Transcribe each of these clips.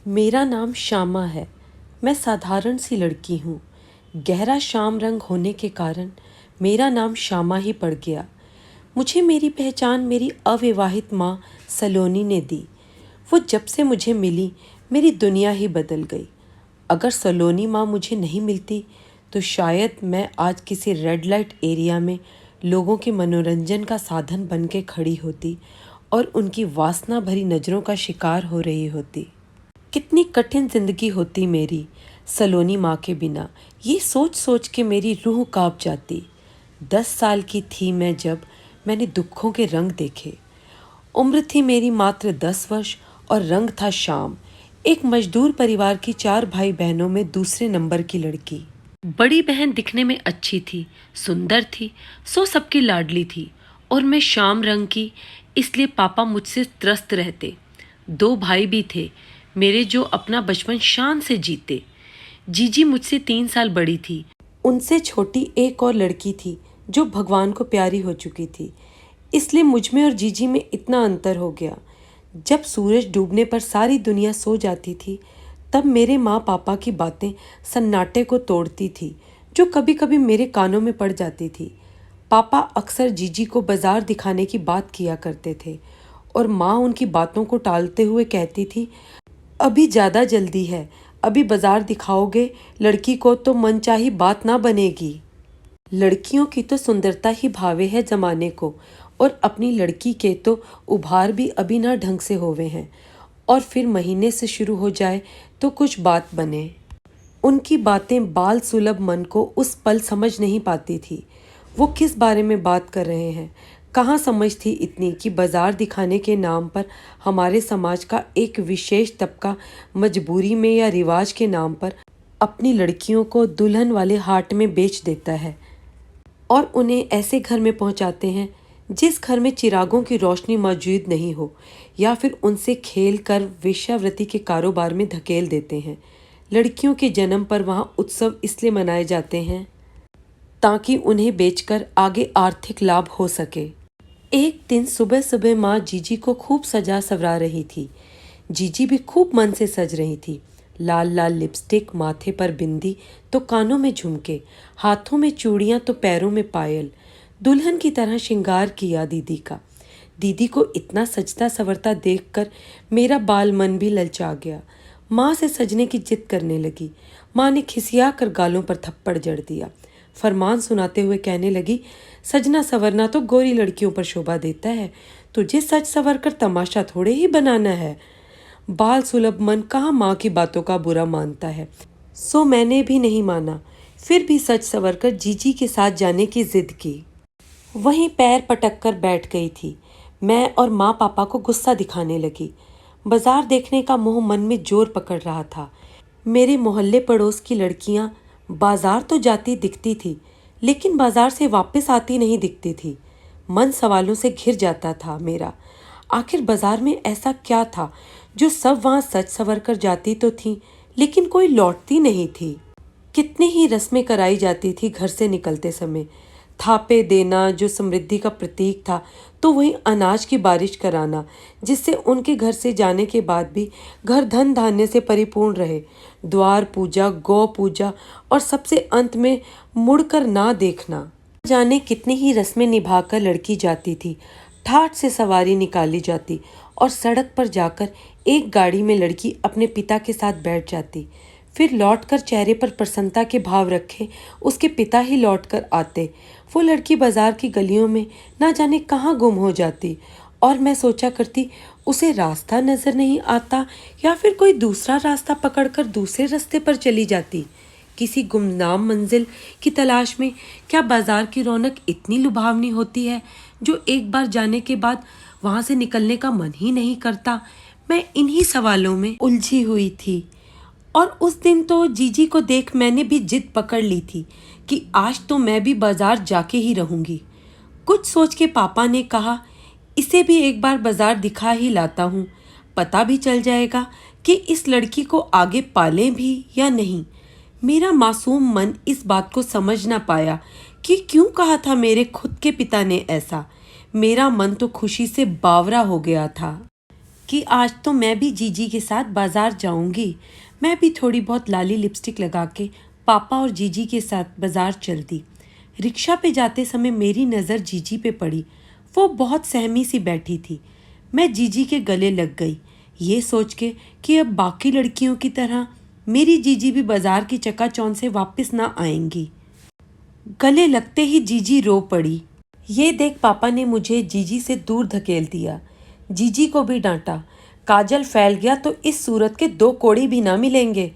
मेरा नाम श्यामा है। मैं साधारण सी लड़की हूँ। गहरा श्याम रंग होने के कारण मेरा नाम श्यामा ही पड़ गया। मुझे मेरी पहचान मेरी अविवाहित माँ सलोनी ने दी। वो जब से मुझे मिली मेरी दुनिया ही बदल गई। अगर सलोनी माँ मुझे नहीं मिलती तो शायद मैं आज किसी रेड लाइट एरिया में लोगों के मनोरंजन का साधन बन के खड़ी होती और उनकी वासना भरी नज़रों का शिकार हो रही होती। कितनी कठिन जिंदगी होती मेरी सलोनी माँ के बिना, ये सोच सोच के मेरी रूह कांप जाती। 10 साल की थी मैं जब मैंने दुखों के रंग देखे। उम्र थी मेरी मात्र 10 वर्ष और रंग था शाम, एक मजदूर परिवार की 4 भाई बहनों में दूसरे नंबर की लड़की। बड़ी बहन दिखने में अच्छी थी, सुंदर थी, सो सबकी लाडली थी और मैं शाम रंग की, इसलिए पापा मुझसे त्रस्त रहते। 2 भाई भी थे मेरे जो अपना बचपन शान से जीते। जीजी मुझसे 3 साल बड़ी थी। उनसे छोटी एक और लड़की थी जो भगवान को प्यारी हो चुकी थी, इसलिए मुझ में और जीजी में इतना अंतर हो गया। जब सूरज डूबने पर सारी दुनिया सो जाती थी तब मेरे माँ पापा की बातें सन्नाटे को तोड़ती थी, जो कभी कभी मेरे कानों में पड़ जाती थी। पापा अक्सर जीजी को बाजार दिखाने की बात किया करते थे और माँ उनकी बातों को टालते हुए कहती थी, अभी ज़्यादा जल्दी है, अभी बाजार दिखाओगे लड़की को तो मनचाही बात ना बनेगी। लड़कियों की तो सुंदरता ही भावे है जमाने को, और अपनी लड़की के तो उभार भी अभी ना ढंग से होवे हैं, और फिर महीने से शुरू हो जाए तो कुछ बात बने। उनकी बातें बाल सुलभ मन को उस पल समझ नहीं पाती थी। वो किस बारे में बात कर रहे हैं। कहाँ समझ थी इतनी कि बाजार दिखाने के नाम पर हमारे समाज का एक विशेष तबका मजबूरी में या रिवाज के नाम पर अपनी लड़कियों को दुल्हन वाले हाट में बेच देता है और उन्हें ऐसे घर में पहुंचाते हैं जिस घर में चिरागों की रोशनी मौजूद नहीं हो, या फिर उनसे खेल कर वेश्यावृत्ति के कारोबार में धकेल देते हैं। लड़कियों के जन्म पर वहाँ उत्सव इसलिए मनाए जाते हैं ताकि उन्हें बेचकर आगे आर्थिक लाभ हो सके। एक दिन सुबह सुबह माँ जीजी को खूब सजा सवरा रही थी। जीजी भी खूब मन से सज रही थी। लाल लाल लिपस्टिक, माथे पर बिंदी तो कानों में झुमके, हाथों में चूड़ियां तो पैरों में पायल। दुल्हन की तरह श्रृंगार किया दीदी का। दीदी को इतना सजता संवरता देखकर मेरा बाल मन भी ललचा गया। माँ से सजने की जिद करने लगी। माँ ने खिसिया कर गालों पर थप्पड़ जड़ दिया। फरमान सुनाते हुए कहने लगी, सजना संवरना तो गोरी लड़कियों पर शोभा देता है, तुझे सज संवर कर तमाशा थोड़े ही बनाना है। बाल सुलभ मन कहाँ माँ की बातों का बुरा मानता है। सो मैंने भी नहीं माना, फिर भी सच संवर कर जीजी के साथ जाने की जिद की। वहीं पैर पटक कर बैठ गई थी। मैं और माँ पापा को गुस्सा दिखाने लगी। बाजार देखने का मोह मन में जोर पकड़ रहा था। मेरे मोहल्ले पड़ोस की लड़कियां बाजार तो जाती दिखती थी, लेकिन बाजार से वापस आती नहीं दिखती थी। मन सवालों से घिर जाता था मेरा। आखिर बाजार में ऐसा क्या था जो सब वहां सच संवर कर जाती तो थी, लेकिन कोई लौटती नहीं थी। कितनी ही रस्में कराई जाती थी घर से निकलते समय। थापे देना जो समृद्धि का प्रतीक था, तो वही अनाज की बारिश कराना जिससे उनके घर से जाने के बाद भी घर धन धान्य से परिपूर्ण रहे। द्वार पूजा, गौ पूजा और सबसे अंत में मुड़कर ना देखना। जाने कितनी ही रस्में निभाकर लड़की जाती थी। ठाठ से सवारी निकाली जाती और सड़क पर जाकर एक गाड़ी में लड़की अपने पिता के साथ बैठ जाती। फिर लौटकर चेहरे पर प्रसन्नता के भाव रखे उसके पिता ही लौटकर आते। वो लड़की बाजार की गलियों में ना जाने कहाँ गुम हो जाती और मैं सोचा करती, उसे रास्ता नजर नहीं आता या फिर कोई दूसरा रास्ता पकड़कर दूसरे रास्ते पर चली जाती। किसी गुमनाम मंजिल की तलाश में क्या बाजार की रौनक इतनी लुभावनी होती है जो एक बार जाने के बाद वहां से निकलने का मन ही नहीं करता। मैं इन्हीं सवालों में उलझी हुई थी और उस दिन तो जीजी को देख मैंने भी जिद पकड़ ली थी कि आज तो मैं भी बाजार जाके ही रहूंगी। कुछ सोच के पापा ने कहा, इसे भी एक बार बाजार दिखा ही लाता हूँ, पता भी चल जाएगा कि इस लड़की को आगे पालें भी या नहीं। मेरा मासूम मन इस बात को समझ ना पाया कि क्यों कहा था मेरे खुद के पिता ने ऐसा। मेरा मन तो खुशी से बावरा हो गया था कि आज तो मैं भी जीजी के साथ बाजार जाऊंगी। मैं भी थोड़ी बहुत लाली लिपस्टिक लगा के पापा और जीजी के साथ बाजार चल दी। रिक्शा पे जाते समय मेरी नज़र जीजी पे पड़ी। वो बहुत सहमी सी बैठी थी। मैं जीजी के गले लग गई, ये सोच के कि अब बाकी लड़कियों की तरह मेरी जीजी भी बाजार की चकाचौंध से वापस ना आएंगी। गले लगते ही जीजी रो पड़ी। ये देख पापा ने मुझे जीजी से दूर धकेल दिया। जीजी को भी डांटा। काजल फैल गया तो इस सूरत के दो कोड़ी भी ना मिलेंगे।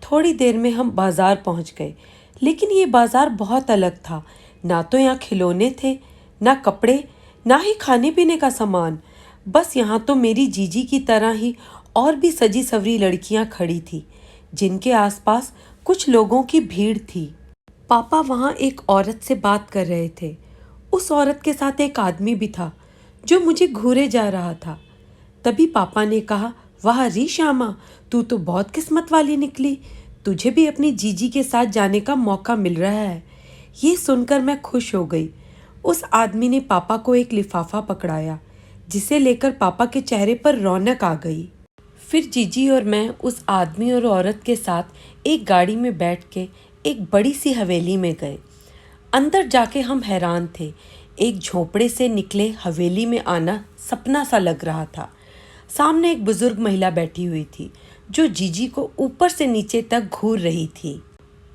थोड़ी देर में हम बाजार पहुंच गए, लेकिन ये बाजार बहुत अलग था। ना तो यहाँ खिलौने थे, ना कपड़े, ना ही खाने पीने का सामान। बस यहाँ तो मेरी जीजी की तरह ही और भी सजी सवरी लड़कियाँ खड़ी थी, जिनके आसपास कुछ लोगों की भीड़ थी। पापा वहाँ एक औरत से बात कर रहे थे। उस औरत के साथ एक आदमी भी था जो मुझे घूरे जा रहा था। तभी पापा ने कहा, वाह री श्यामा, तू तो बहुत किस्मत वाली निकली। तुझे भी अपनी जीजी के साथ जाने का मौका मिल रहा है। ये सुनकर मैं खुश हो गई। उस आदमी ने पापा को एक लिफाफा पकड़ाया, जिसे लेकर पापा के चेहरे पर रौनक आ गई। फिर जीजी और मैं उस आदमी और औरत के साथ एक गाड़ी में बैठ के एक बड़ी सी हवेली में गए। अंदर जाके हम हैरान थे। एक झोपड़े से निकले हवेली में आना सपना सा लग रहा था। सामने एक बुजुर्ग महिला बैठी हुई थी, जो जीजी को ऊपर से नीचे तक घूर रही थी।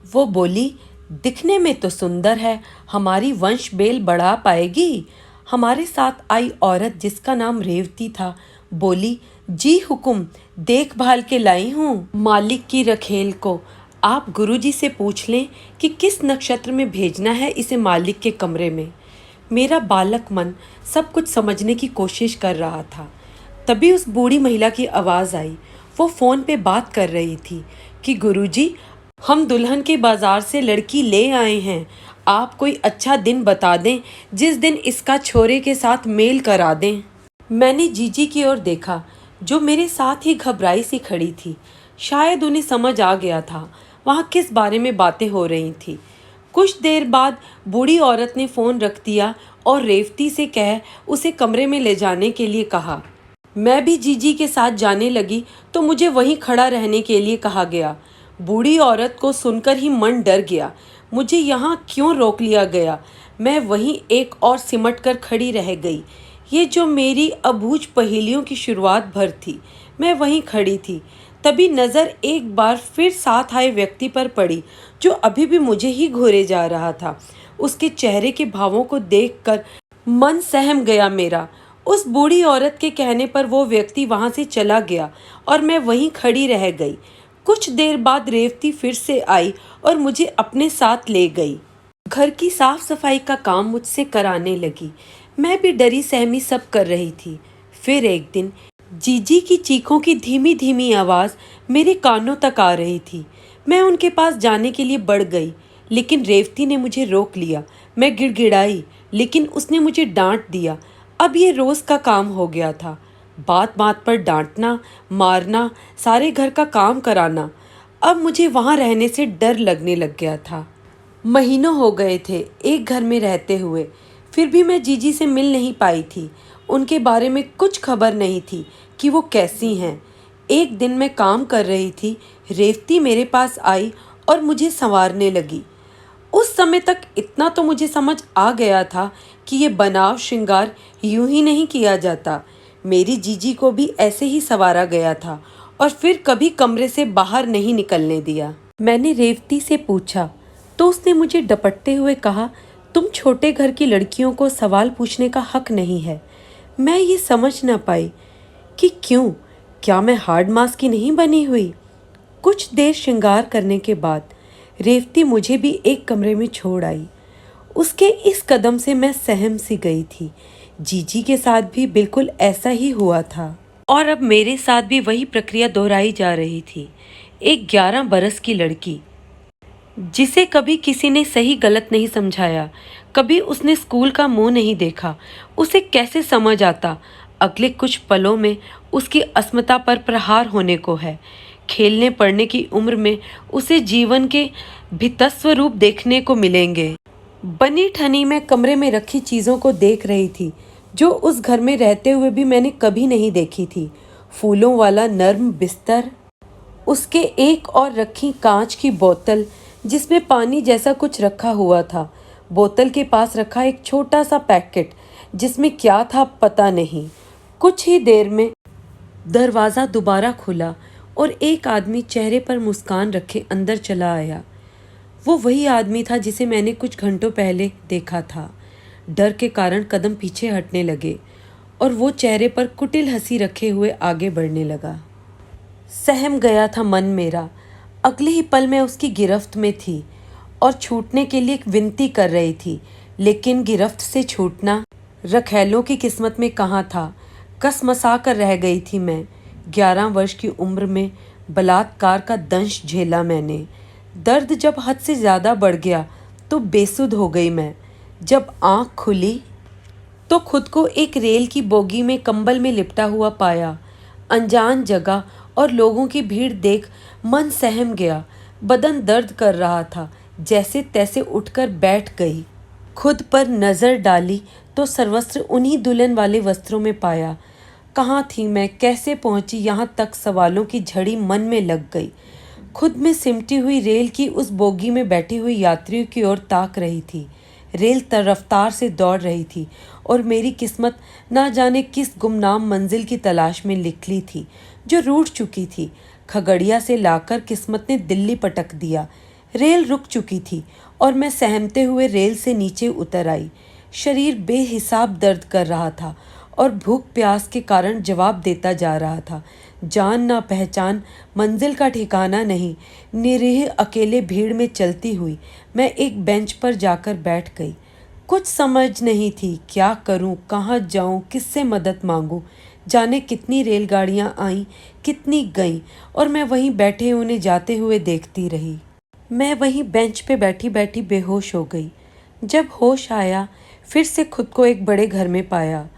वो बोली, दिखने में तो सुंदर है, हमारी वंश बेल बढ़ा पाएगी। हमारे साथ आई औरत, जिसका नाम रेवती था, बोली, जी हुकुम, देखभाल के लाई हूँ मालिक की रखेल को। आप गुरुजी से पूछ लें कि किस नक्षत्र में भेजना है इसे मालिक के कमरे में। मेरा बालक मन सब कुछ समझने की कोशिश कर रहा था। तभी उस बूढ़ी महिला की आवाज़ आई। वो फ़ोन पे बात कर रही थी कि गुरुजी, हम दुल्हन के बाज़ार से लड़की ले आए हैं। आप कोई अच्छा दिन बता दें जिस दिन इसका छोरे के साथ मेल करा दें। मैंने जीजी की ओर देखा, जो मेरे साथ ही घबराई सी खड़ी थी। शायद उन्हें समझ आ गया था वहाँ किस बारे में बातें हो रही थी। कुछ देर बाद बूढ़ी औरत ने फ़ोन रख दिया और रेवती से कह उसे कमरे में ले जाने के लिए कहा। मैं भी जीजी के साथ जाने लगी तो मुझे वहीं खड़ा रहने के लिए कहा गया। बूढ़ी औरत को सुनकर ही मन डर गया। मुझे यहाँ क्यों रोक लिया गया? मैं वहीं एक और सिमट कर खड़ी रह गई। ये जो मेरी अबूझ पहेलियों की शुरुआत भर थी। मैं वहीं खड़ी थी। तभी नज़र एक बार फिर साथ आए व्यक्ति पर पड़ी, जो अभी भी मुझे ही घूरे जा रहा था। उसके चेहरे के भावों को देखकर मन सहम गया मेरा। उस बूढ़ी औरत के कहने पर वो व्यक्ति वहाँ से चला गया और मैं वहीं खड़ी रह गई। कुछ देर बाद रेवती फिर से आई और मुझे अपने साथ ले गई। घर की साफ सफाई का काम मुझसे कराने लगी। मैं भी डरी सहमी सब कर रही थी। फिर एक दिन जीजी की चीखों की धीमी धीमी आवाज़ मेरे कानों तक आ रही थी। मैं उनके पास जाने के लिए बढ़ गई, लेकिन रेवती ने मुझे रोक लिया। मैं गिड़गिड़ाई, लेकिन उसने मुझे डांट दिया। अब ये रोज़ का काम हो गया था। बात बात पर डांटना, मारना, सारे घर का काम कराना। अब मुझे वहाँ रहने से डर लगने लग गया था। महीनों हो गए थे एक घर में रहते हुए, फिर भी मैं जीजी से मिल नहीं पाई थी। उनके बारे में कुछ खबर नहीं थी कि वो कैसी हैं। एक दिन मैं काम कर रही थी, रेवती मेरे पास आई और मुझे संवारने लगी। उस समय तक इतना तो मुझे समझ आ गया था कि ये बनाव श्रृंगार यूं ही नहीं किया जाता। मेरी जीजी को भी ऐसे ही संवारा गया था और फिर कभी कमरे से बाहर नहीं निकलने दिया। मैंने रेवती से पूछा तो उसने मुझे डपटते हुए कहा, तुम छोटे घर की लड़कियों को सवाल पूछने का हक नहीं है। मैं ये समझ न पाई कि क्यों, क्या मैं हार्ड मास की नहीं बनी हुई। कुछ देर श्रृंगार करने के बाद रेवती मुझे भी एक कमरे में छोड़ आई। उसके इस कदम से मैं सहम सी गई थी। जीजी के साथ भी बिल्कुल ऐसा ही हुआ था और अब मेरे साथ भी वही प्रक्रिया दोहराई जा रही थी। एक 11 बरस की लड़की, जिसे कभी किसी ने सही गलत नहीं समझाया, कभी उसने स्कूल का मुंह नहीं देखा, उसे कैसे समझ आता अगले कुछ पलों में उसकी अस्मिता पर प्रहार होने को है। खेलने पढ़ने की उम्र में उसे जीवन के भितस्व रूप देखने को मिलेंगे। बनी ठनी मैं कमरे में रखी चीज़ों को देख रही थी, जो उस घर में रहते हुए भी मैंने कभी नहीं देखी थी। फूलों वाला नर्म बिस्तर, उसके एक और रखी कांच की बोतल जिसमें पानी जैसा कुछ रखा हुआ था। बोतल के पास रखा एक छोटा सा पैकेट जिसमें क्या था पता नहीं। कुछ ही देर में दरवाज़ा दोबारा खुला और एक आदमी चेहरे पर मुस्कान रखे अंदर चला आया। वो वही आदमी था जिसे मैंने कुछ घंटों पहले देखा था। डर के कारण कदम पीछे हटने लगे और वो चेहरे पर कुटिल हंसी रखे हुए आगे बढ़ने लगा। सहम गया था मन मेरा। अगले ही पल मैं उसकी गिरफ्त में थी और छूटने के लिए एक विनती कर रही थी, लेकिन गिरफ्त से छूटना रखैलों की किस्मत में कहाँ था। कसमसा कर रह गई थी मैं। 11 वर्ष की उम्र में बलात्कार का दंश झेला मैंने। दर्द जब हद से ज़्यादा बढ़ गया तो बेसुध हो गई मैं। जब आँख खुली तो खुद को एक रेल की बोगी में कंबल में लिपटा हुआ पाया। अनजान जगह और लोगों की भीड़ देख मन सहम गया। बदन दर्द कर रहा था। जैसे तैसे उठकर बैठ गई। खुद पर नज़र डाली तो सर्वस्त्र उन्हीं दुल्हन वाले वस्त्रों में पाया। कहाँ थी मैं, कैसे पहुंची यहाँ तक, सवालों की झड़ी मन में लग गई। खुद में सिमटी हुई रेल की उस बोगी में बैठी हुई यात्रियों की ओर ताक रही थी। रेल रफ्तार से दौड़ रही थी और मेरी किस्मत ना जाने किस गुमनाम मंजिल की तलाश में निकली थी जो रूठ चुकी थी। खगड़िया से लाकर किस्मत ने दिल्ली पटक दिया। रेल रुक चुकी थी और मैं सहमते हुए रेल से नीचे उतर आई। शरीर बेहिसाब दर्द कर रहा था और भूख प्यास के कारण जवाब देता जा रहा था। जान ना पहचान, मंजिल का ठिकाना नहीं। निरीह अकेले भीड़ में चलती हुई मैं एक बेंच पर जाकर बैठ गई। कुछ समझ नहीं थी क्या करूं, कहाँ जाऊं, किससे मदद मांगूं। जाने कितनी रेलगाड़ियां आईं, कितनी गईं और मैं वहीं बैठे उन्हें जाते हुए देखती रही। मैं वहीं बेंच पे बैठी बैठी बेहोश हो गई। जब होश आया फिर से खुद को एक बड़े घर में पाया।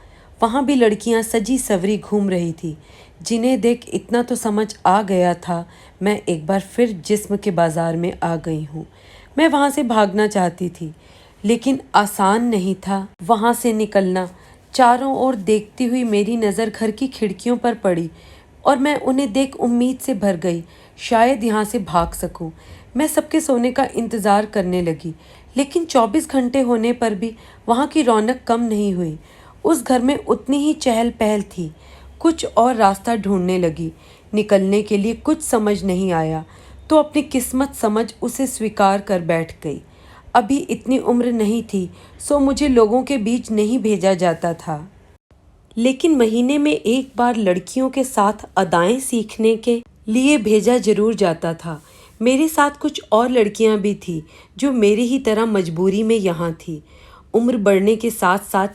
वहाँ भी लड़कियाँ सजी सवरी घूम रही थी, जिन्हें देख इतना तो समझ आ गया था मैं एक बार फिर जिस्म के बाज़ार में आ गई हूँ। मैं वहाँ से भागना चाहती थी, लेकिन आसान नहीं था वहाँ से निकलना। चारों ओर देखती हुई मेरी नज़र घर की खिड़कियों पर पड़ी और मैं उन्हें देख उम्मीद से भर गई, शायद यहाँ से भाग सकूं। मैं सबके सोने का इंतज़ार करने लगी, लेकिन 24 घंटे होने पर भी वहाँ की रौनक कम नहीं हुई। उस घर में उतनी ही चहल पहल थी। कुछ और रास्ता ढूंढने लगी। निकलने के लिए कुछ समझ नहीं आया तो अपनी किस्मत समझ उसे स्वीकार कर बैठ गई। अभी इतनी उम्र नहीं थी सो मुझे लोगों के बीच नहीं भेजा जाता था, लेकिन महीने में एक बार लड़कियों के साथ अदाएं सीखने के लिए भेजा जरूर जाता था। मेरे साथ कुछ और लड़कियां भी थीं जो मेरी ही तरह मजबूरी में यहाँ थी। उम्र बढ़ने के साथ साथ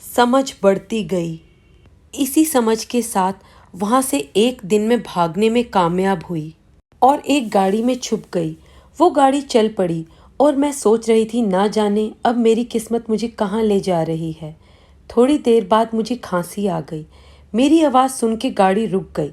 समझ बढ़ती गई। इसी समझ के साथ वहाँ से एक दिन में भागने में कामयाब हुई और एक गाड़ी में छुप गई। वो गाड़ी चल पड़ी और मैं सोच रही थी ना जाने अब मेरी किस्मत मुझे कहाँ ले जा रही है। थोड़ी देर बाद मुझे खांसी आ गई। मेरी आवाज़ सुन के गाड़ी रुक गई।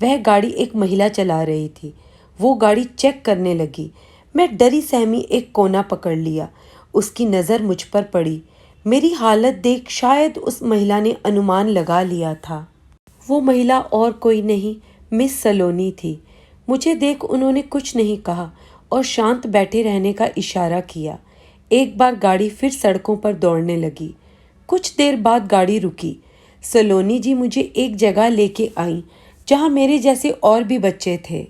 वह गाड़ी एक महिला चला रही थी। वो गाड़ी चेक करने लगी। मैं डरी सहमी एक कोना पकड़ लिया। उसकी नज़र मुझ पर पड़ी। मेरी हालत देख शायद उस महिला ने अनुमान लगा लिया था। वो महिला और कोई नहीं, मिस सलोनी थी। मुझे देख उन्होंने कुछ नहीं कहा और शांत बैठे रहने का इशारा किया। एक बार गाड़ी फिर सड़कों पर दौड़ने लगी। कुछ देर बाद गाड़ी रुकी। सलोनी जी मुझे एक जगह लेके आई जहाँ मेरे जैसे और भी बच्चे थे।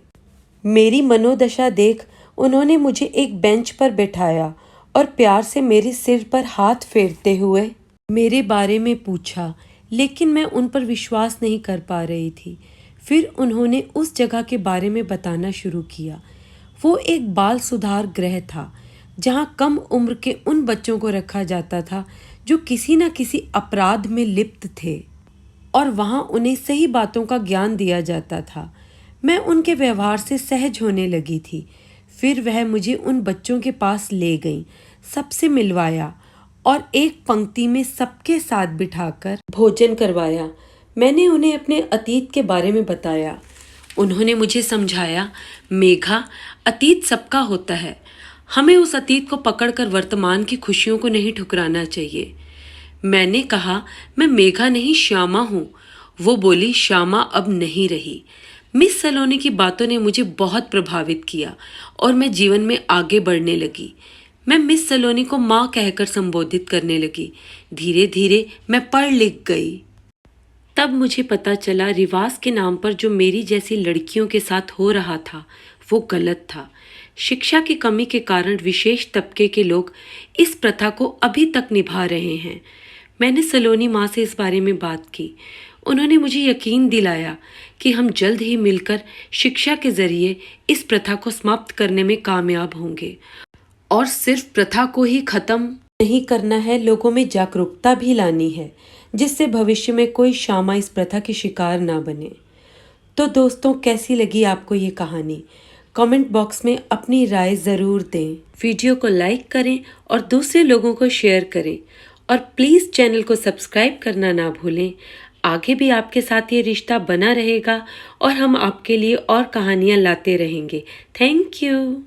मेरी मनोदशा देख उन्होंने मुझे एक बेंच पर बैठाया और प्यार से मेरे सिर पर हाथ फेरते हुए मेरे बारे में पूछा, लेकिन मैं उन पर विश्वास नहीं कर पा रही थी। फिर उन्होंने उस जगह के बारे में बताना शुरू किया। वो एक बाल सुधार गृह था जहाँ कम उम्र के उन बच्चों को रखा जाता था जो किसी न किसी अपराध में लिप्त थे और वहाँ उन्हें सही बातों का ज्ञान दिया जाता था। मैं उनके व्यवहार से सहज होने लगी थी। फिर वह मुझे उन बच्चों के पास ले गई, सबसे मिलवाया और एक पंक्ति में सबके साथ बिठाकर भोजन करवाया। मैंने उन्हें अपने अतीत के बारे में बताया। उन्होंने मुझे समझाया, मेघा, अतीत सबका होता है। हमें उस अतीत को पकड़कर वर्तमान की खुशियों को नहीं ठुकराना चाहिए। मैंने कहा, मैं मेघा नहीं, श्यामा हूँ, वो बोली, श्यामा अब नहीं रही। मिस सलोनी की बातों ने मुझे बहुत प्रभावित किया और मैं जीवन में आगे बढ़ने लगी। मैं मिस सलोनी को माँ कहकर संबोधित करने लगी। धीरे धीरे मैं पढ़ लिख गई। तब मुझे पता चला रिवाज के नाम पर जो मेरी जैसी लड़कियों के साथ हो रहा था वो गलत था। शिक्षा की कमी के कारण विशेष तबके के लोग इस प्रथा को अभी तक निभा रहे हैं। मैंने सलोनी माँ से इस बारे में बात की। उन्होंने मुझे यकीन दिलाया कि हम जल्द ही मिलकर शिक्षा के जरिए इस प्रथा को समाप्त करने में कामयाब होंगे। और सिर्फ प्रथा को ही खत्म नहीं करना है, लोगों में जागरूकता भी लानी है, जिससे भविष्य में कोई श्यामा इस प्रथा की शिकार ना बने। तो दोस्तों, कैसी लगी आपको ये कहानी? कमेंट बॉक्स में अपनी राय ज़रूर दें। वीडियो को लाइक करें और दूसरे लोगों को शेयर करें और प्लीज़ चैनल को सब्सक्राइब करना ना भूलें। आगे भी आपके साथ ये रिश्ता बना रहेगा और हम आपके लिए और कहानियाँ लाते रहेंगे। Thank you.